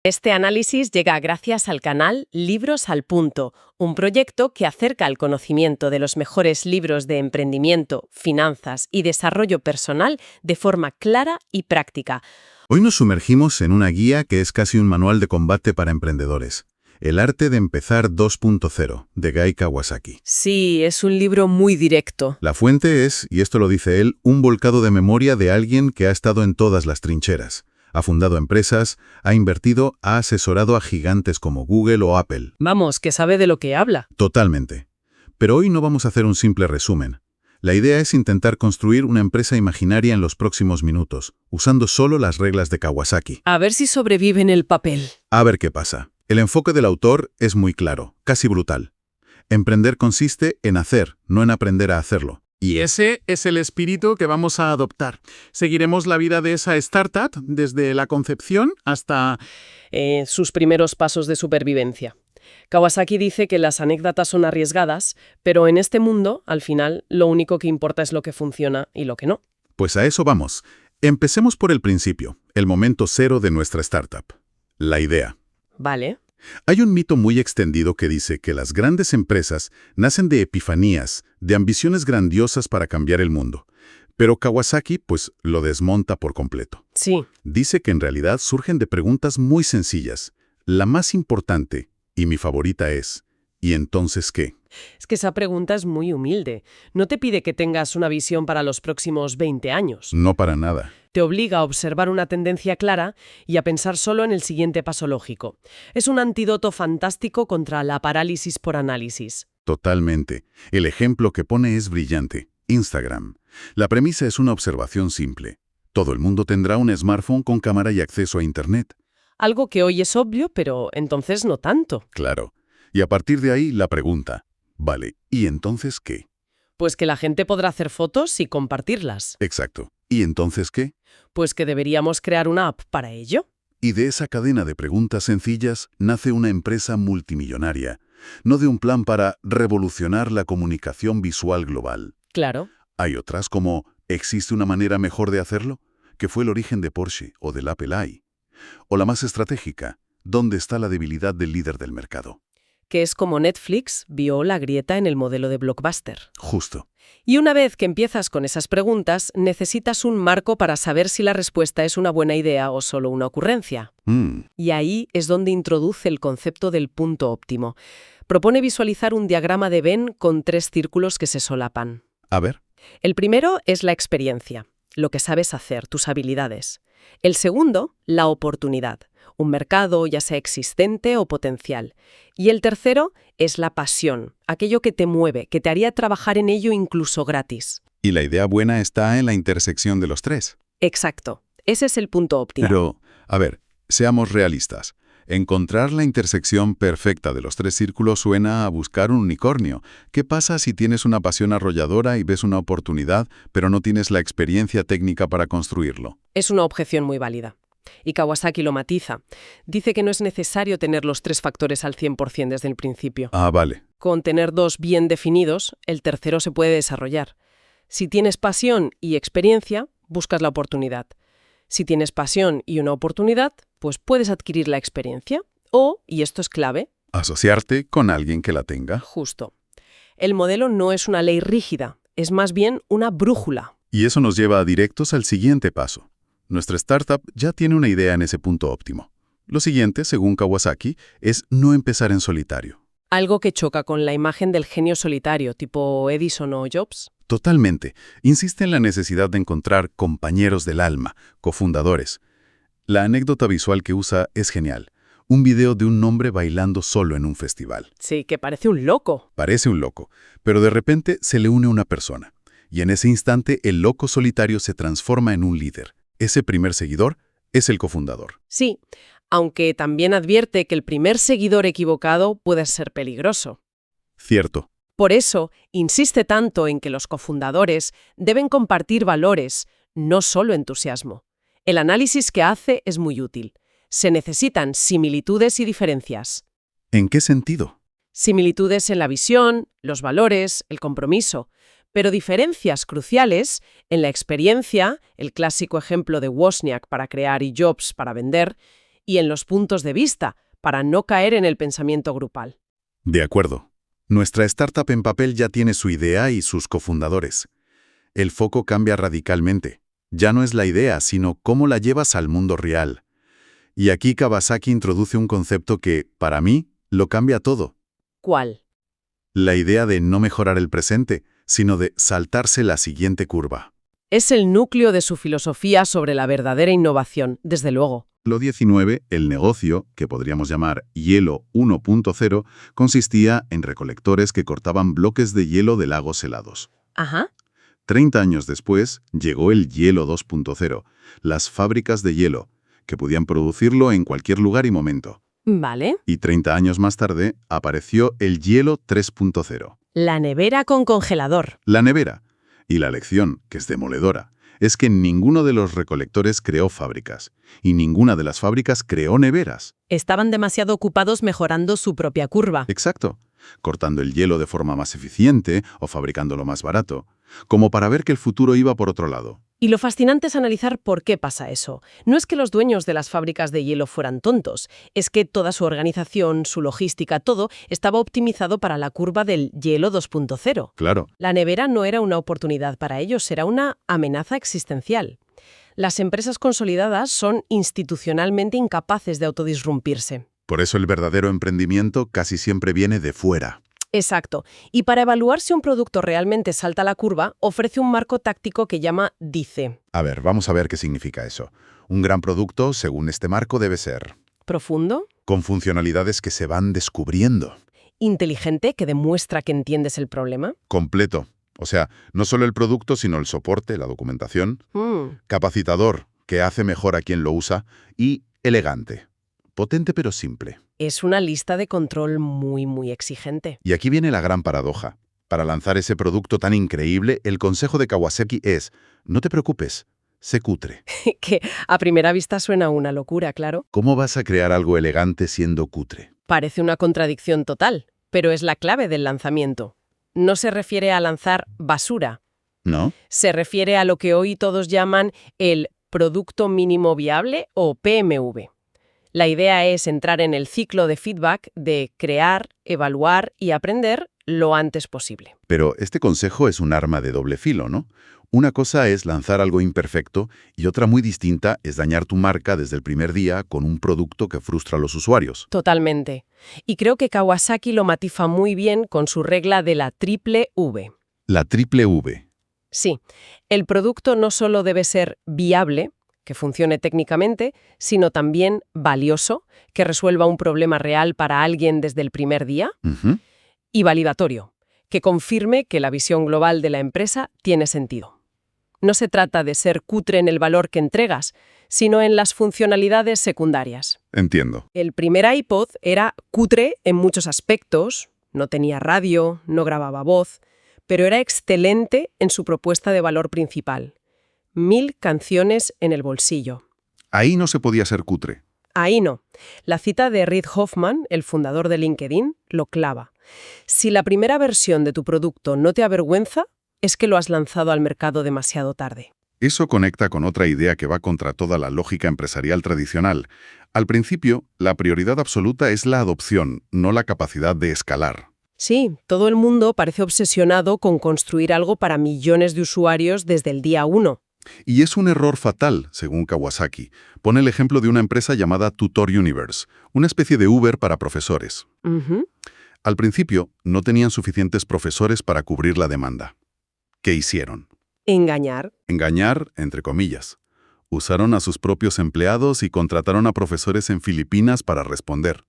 Este análisis llega gracias al canal Libros al Punto, un proyecto que acerca el conocimiento de los mejores libros de emprendimiento, finanzas y desarrollo personal de forma clara y práctica. Hoy nos sumergimos en una guía que es casi un manual de combate para emprendedores. El arte de empezar 2.0, de Guy Kawasaki. Sí, es un libro muy directo. La fuente es, y esto lo dice él, un volcado de memoria de alguien que ha estado en todas las trincheras. Ha fundado empresas, ha invertido, ha asesorado a gigantes como Google o Apple. Vamos, que sabe de lo que habla. Totalmente. Pero hoy no vamos a hacer un simple resumen. La idea es intentar construir una empresa imaginaria en los próximos minutos, usando solo las reglas de Kawasaki. A ver si sobrevive en el papel. A ver qué pasa. El enfoque del autor es muy claro, casi brutal. Emprender consiste en hacer, no en aprender a hacerlo. Y ese es el espíritu que vamos a adoptar. Seguiremos la vida de esa startup desde la concepción hasta Sus primeros pasos de supervivencia. Kawasaki dice que las anécdotas son arriesgadas, pero en este mundo, al final, lo único que importa es lo que funciona y lo que no. Pues a eso vamos. Empecemos por el principio, el momento cero de nuestra startup. La idea. Vale. Hay un mito muy extendido que dice que las grandes empresas nacen de epifanías, de ambiciones grandiosas para cambiar el mundo. Pero Kawasaki, pues, lo desmonta por completo. Sí. Dice que en realidad surgen de preguntas muy sencillas. La más importante, y mi favorita es, ¿y entonces qué? Es que esa pregunta es muy humilde. No te pide que tengas una visión para los próximos 20 años. No para nada. Te obliga a observar una tendencia clara y a pensar solo en el siguiente paso lógico. Es un antídoto fantástico contra la parálisis por análisis. Totalmente. El ejemplo que pone es brillante. Instagram. La premisa es una observación simple. Todo el mundo tendrá un smartphone con cámara y acceso a Internet. Algo que hoy es obvio, pero entonces no tanto. Claro. Y a partir de ahí la pregunta. Vale, ¿y entonces qué? Pues que la gente podrá hacer fotos y compartirlas. Exacto. ¿Y entonces qué? Pues que deberíamos crear una app para ello. Y de esa cadena de preguntas sencillas nace una empresa multimillonaria, no de un plan para revolucionar la comunicación visual global. Claro. Hay otras como ¿existe una manera mejor de hacerlo? Que fue el origen de Porsche o del Apple I. O la más estratégica, ¿dónde está la debilidad del líder del mercado? Que es como Netflix vio la grieta en el modelo de Blockbuster. Justo. Y una vez que empiezas con esas preguntas, necesitas un marco para saber si la respuesta es una buena idea o solo una ocurrencia. Y ahí es donde introduce el concepto del punto óptimo. Propone visualizar un diagrama de Venn con 3 círculos que se solapan. A ver. El primero es la experiencia, lo que sabes hacer, tus habilidades. El segundo, la oportunidad, un mercado ya sea existente o potencial. Y el tercero es la pasión, aquello que te mueve, que te haría trabajar en ello incluso gratis. Y la idea buena está en la intersección de los 3. Exacto, ese es el punto óptimo. Pero, a ver, seamos realistas. Encontrar la intersección perfecta de los 3 círculos suena a buscar un unicornio. ¿Qué pasa si tienes una pasión arrolladora y ves una oportunidad, pero no tienes la experiencia técnica para construirlo? Es una objeción muy válida. Y Kawasaki lo matiza. Dice que no es necesario tener los 3 factores al 100% desde el principio. Ah, vale. Con tener 2 bien definidos, el tercero se puede desarrollar. Si tienes pasión y experiencia, buscas la oportunidad. Si tienes pasión y una oportunidad, pues puedes adquirir la experiencia o, y esto es clave, Asociarte con alguien que la tenga. justo. El modelo no es una ley rígida, es más bien una brújula. Y eso nos lleva directos al siguiente paso. Nuestra startup ya tiene una idea en ese punto óptimo. Lo siguiente, según Kawasaki, es no empezar en solitario. Algo que choca con la imagen del genio solitario, tipo Edison o Jobs. Totalmente. Insiste en la necesidad de encontrar compañeros del alma, cofundadores. La anécdota visual que usa es genial. Un video de un hombre bailando solo en un festival. Sí, que parece un loco. Parece un loco, pero de repente se le une una persona. Y en ese instante el loco solitario se transforma en un líder. Ese primer seguidor es el cofundador. Sí, aunque también advierte que el primer seguidor equivocado puede ser peligroso. Cierto. Por eso, insiste tanto en que los cofundadores deben compartir valores, no solo entusiasmo. El análisis que hace es muy útil. Se necesitan similitudes y diferencias. ¿En qué sentido? Similitudes en la visión, los valores, el compromiso, pero diferencias cruciales en la experiencia, el clásico ejemplo de Wozniak para crear y Jobs para vender, y en los puntos de vista, para no caer en el pensamiento grupal. De acuerdo. Nuestra startup en papel ya tiene su idea y sus cofundadores. El foco cambia radicalmente. Ya no es la idea, sino cómo la llevas al mundo real. Y aquí Kawasaki introduce un concepto que, para mí, lo cambia todo. ¿Cuál? La idea de no mejorar el presente, sino de saltarse la siguiente curva. Es el núcleo de su filosofía sobre la verdadera innovación, desde luego. Siglo XIX, el negocio, que podríamos llamar hielo 1.0, consistía en recolectores que cortaban bloques de hielo de lagos helados. Ajá. 30 años después, llegó el hielo 2.0, las fábricas de hielo, que podían producirlo en cualquier lugar y momento. Vale. Y 30 años más tarde, apareció el hielo 3.0. La nevera con congelador. La nevera. Y la lección, que es demoledora, es que ninguno de los recolectores creó fábricas, y ninguna de las fábricas creó neveras. Estaban demasiado ocupados mejorando su propia curva. Exacto. Cortando el hielo de forma más eficiente o fabricándolo más barato, como para ver que el futuro iba por otro lado. Y lo fascinante es analizar por qué pasa eso. No es que los dueños de las fábricas de hielo fueran tontos, es que toda su organización, su logística, todo estaba optimizado para la curva del hielo 2.0. Claro. La nevera no era una oportunidad para ellos, era una amenaza existencial. Las empresas consolidadas son institucionalmente incapaces de autodisrumpirse. Por eso el verdadero emprendimiento casi siempre viene de fuera. Exacto. Y para evaluar si un producto realmente salta la curva, ofrece un marco táctico que llama DICE. A ver, vamos a ver qué significa eso. Un gran producto, según este marco, debe ser Profundo, con funcionalidades que se van descubriendo. inteligente, que demuestra que entiendes el problema. Completo. O sea, no solo el producto, sino el soporte, la documentación. Capacitador, que hace mejor a quien lo usa. Y elegante. Potente pero simple. Es una lista de control muy exigente. Y aquí viene la gran paradoja. Para lanzar ese producto tan increíble, el consejo de Kawasaki es: no te preocupes, sé cutre. Que a primera vista suena una locura, claro. ¿Cómo vas a crear algo elegante siendo cutre? Parece una contradicción total, pero es la clave del lanzamiento. No se refiere a lanzar basura. ¿No? Se refiere a lo que hoy todos llaman el Producto Mínimo Viable o PMV. La idea es entrar en el ciclo de feedback de crear, evaluar y aprender lo antes posible. Pero este consejo es un arma de doble filo, ¿no? Una cosa es lanzar algo imperfecto y otra muy distinta es dañar tu marca desde el primer día con un producto que frustra a los usuarios. Totalmente. Y creo que Kawasaki lo matiza muy bien con su regla de la triple V. La triple V. Sí, el producto no solo debe ser viable, que funcione técnicamente, sino también valioso, que resuelva un problema real para alguien desde el primer día, y validatorio, que confirme que la visión global de la empresa tiene sentido. No se trata de ser cutre en el valor que entregas, sino en las funcionalidades secundarias. Entiendo. El primer iPod era cutre en muchos aspectos, no tenía radio, no grababa voz, pero era excelente en su propuesta de valor principal. 1000 canciones en el bolsillo. Ahí no se podía ser cutre. Ahí no. La cita de Reid Hoffman, el fundador de LinkedIn, lo clava. Si la primera versión de tu producto no te avergüenza, es que lo has lanzado al mercado demasiado tarde. Eso conecta con otra idea que va contra toda la lógica empresarial tradicional. Al principio, la prioridad absoluta es la adopción, no la capacidad de escalar. Sí, todo el mundo parece obsesionado con construir algo para millones de usuarios desde el día 1. Y es un error fatal, según Kawasaki. Pone el ejemplo de una empresa llamada Tutor Universe, una especie de Uber para profesores. Al principio, no tenían suficientes profesores para cubrir la demanda. ¿Qué hicieron? Engañar. Engañar, entre comillas. Usaron a sus propios empleados y contrataron a profesores en Filipinas para responder.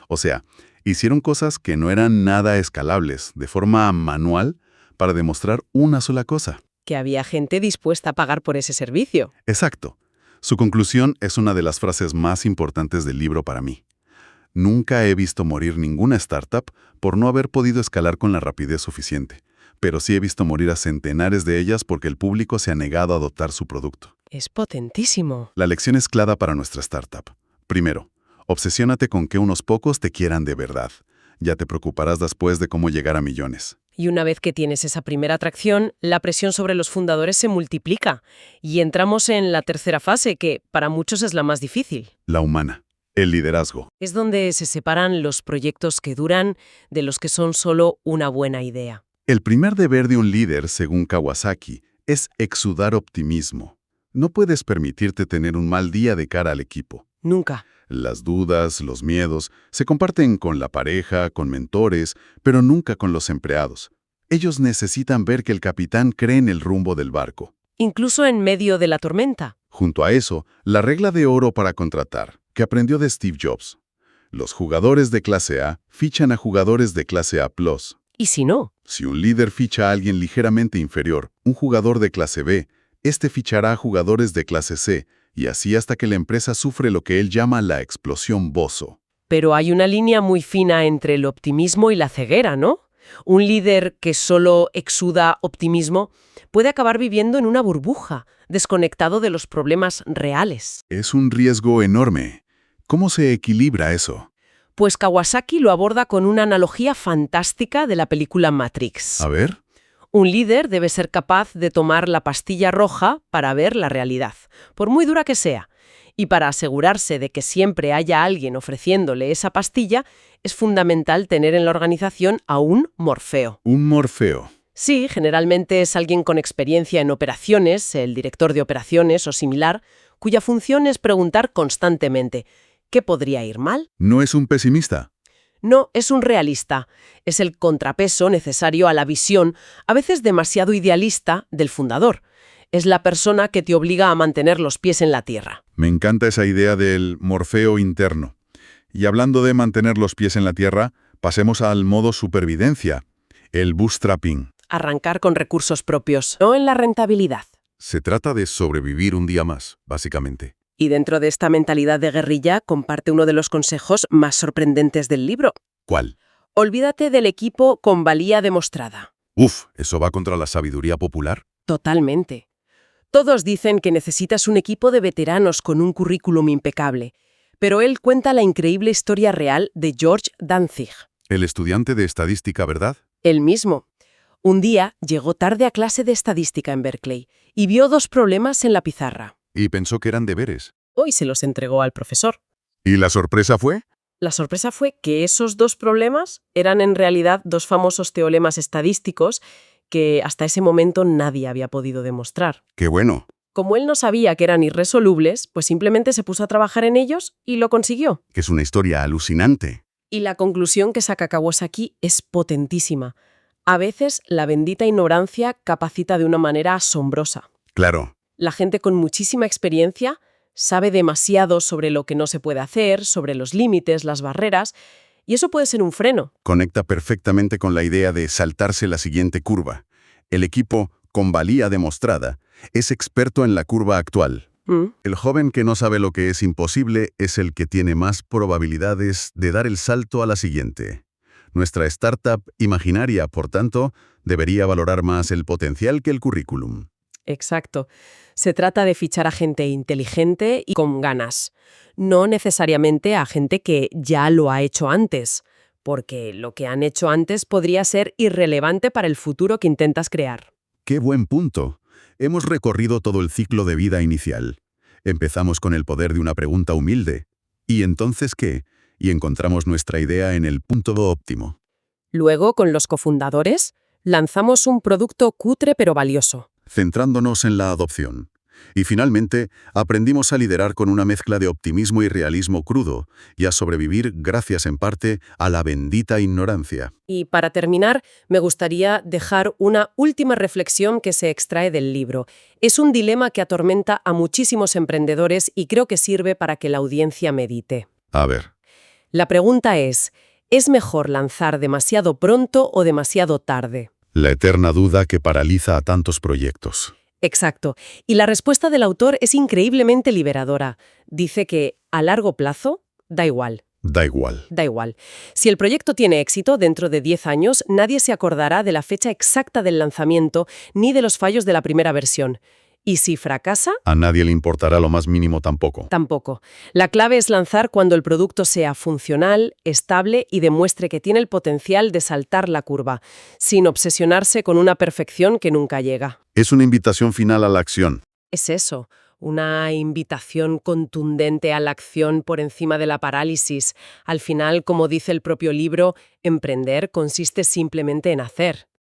O sea, hicieron cosas que no eran nada escalables, de forma manual, para demostrar una sola cosa. Que había gente dispuesta a pagar por ese servicio. Exacto. Su conclusión es una de las frases más importantes del libro para mí. Nunca he visto morir ninguna startup por no haber podido escalar con la rapidez suficiente, pero sí he visto morir a centenares de ellas porque el público se ha negado a adoptar su producto. Es potentísimo. La lección es clara para nuestra startup. Primero, obsesiónate con que unos pocos te quieran de verdad. Ya te preocuparás después de cómo llegar a millones. Y una vez que tienes esa primera atracción, la presión sobre los fundadores se multiplica. Y entramos en la tercera fase, que para muchos es la más difícil. La humana. El liderazgo. Es donde se separan los proyectos que duran de los que son solo una buena idea. El primer deber de un líder, según Kawasaki, es exudar optimismo. No puedes permitirte tener un mal día de cara al equipo. Nunca. Las dudas, los miedos, se comparten con la pareja, con mentores, pero nunca con los empleados. Ellos necesitan ver que el capitán cree en el rumbo del barco. Incluso en medio de la tormenta. Junto a eso, la regla de oro para contratar, que aprendió de Steve Jobs. Los jugadores de clase A fichan a jugadores de clase A+. ¿Y si no? Si un líder ficha a alguien ligeramente inferior, un jugador de clase B, este fichará a jugadores de clase C, y así hasta que la empresa sufre lo que él llama la explosión Bozo. Pero hay una línea muy fina entre el optimismo y la ceguera, ¿no? Un líder que solo exuda optimismo puede acabar viviendo en una burbuja, desconectado de los problemas reales. Es un riesgo enorme. ¿Cómo se equilibra eso? Pues Kawasaki lo aborda con una analogía fantástica de la película Matrix. A ver. Un líder debe ser capaz de tomar la pastilla roja para ver la realidad, por muy dura que sea. Y para asegurarse de que siempre haya alguien ofreciéndole esa pastilla, es fundamental tener en la organización a un Morfeo. Un Morfeo. Sí, generalmente es alguien con experiencia en operaciones, el director de operaciones o similar, cuya función es preguntar constantemente ¿qué podría ir mal? No es un pesimista. No, es un realista. Es el contrapeso necesario a la visión, a veces demasiado idealista, del fundador. Es la persona que te obliga a mantener los pies en la tierra. Me encanta esa idea del Morfeo interno. Y hablando de mantener los pies en la tierra, pasemos al modo supervivencia, el bootstrapping. Arrancar con recursos propios, no en la rentabilidad. Se trata de sobrevivir un día más, básicamente. Y dentro de esta mentalidad de guerrilla comparte uno de los consejos más sorprendentes del libro. ¿Cuál? Olvídate del equipo con valía demostrada. Uf, ¿eso va contra la sabiduría popular? Totalmente. Todos dicen que necesitas un equipo de veteranos con un currículum impecable, pero él cuenta la increíble historia real de George Danzig. El estudiante de estadística, ¿verdad? Él mismo. Un día llegó tarde a clase de estadística en Berkeley y vio 2 problemas en la pizarra. Y pensó que eran deberes. Hoy se los entregó al profesor. ¿Y la sorpresa fue? La sorpresa fue que esos 2 problemas eran en realidad 2 famosos teoremas estadísticos que hasta ese momento nadie había podido demostrar. ¡Qué bueno! Como él no sabía que eran irresolubles, pues simplemente se puso a trabajar en ellos y lo consiguió. Que es una historia alucinante. Y la conclusión que saca Kawasaki es potentísima. A veces la bendita ignorancia capacita de una manera asombrosa. Claro. La gente con muchísima experiencia sabe demasiado sobre lo que no se puede hacer, sobre los límites, las barreras, y eso puede ser un freno. Conecta perfectamente con la idea de saltarse la siguiente curva. El equipo, con valía demostrada, es experto en la curva actual. El joven que no sabe lo que es imposible es el que tiene más probabilidades de dar el salto a la siguiente. Nuestra startup imaginaria, por tanto, debería valorar más el potencial que el currículum. Exacto. Se trata de fichar a gente inteligente y con ganas, no necesariamente a gente que ya lo ha hecho antes, porque lo que han hecho antes podría ser irrelevante para el futuro que intentas crear. ¡Qué buen punto! Hemos recorrido todo el ciclo de vida inicial. Empezamos con el poder de una pregunta humilde. ¿Y entonces qué? Y encontramos nuestra idea en el punto óptimo. Luego, con los cofundadores, lanzamos un producto cutre pero valioso. Centrándonos en la adopción. Y finalmente, aprendimos a liderar con una mezcla de optimismo y realismo crudo, y a sobrevivir gracias en parte a la bendita ignorancia. Y para terminar, me gustaría dejar una última reflexión que se extrae del libro. Es un dilema que atormenta a muchísimos emprendedores y creo que sirve para que la audiencia medite. A ver. La pregunta ¿es mejor lanzar demasiado pronto o demasiado tarde? La eterna duda que paraliza a tantos proyectos. Exacto. Y la respuesta del autor es increíblemente liberadora. Dice que, a largo plazo, da igual. Da igual. Da igual. Si el proyecto tiene éxito dentro de 10 años, nadie se acordará de la fecha exacta del lanzamiento ni de los fallos de la primera versión. Y si fracasa, A nadie le importará lo más mínimo tampoco. tampoco. La clave es lanzar cuando el producto sea funcional, estable y demuestre que tiene el potencial de saltar la curva, sin obsesionarse con una perfección que nunca llega. Es una invitación final a la acción. Es eso. una invitación contundente a la acción por encima de la parálisis. Al final, como dice el propio libro, emprender consiste simplemente en hacer.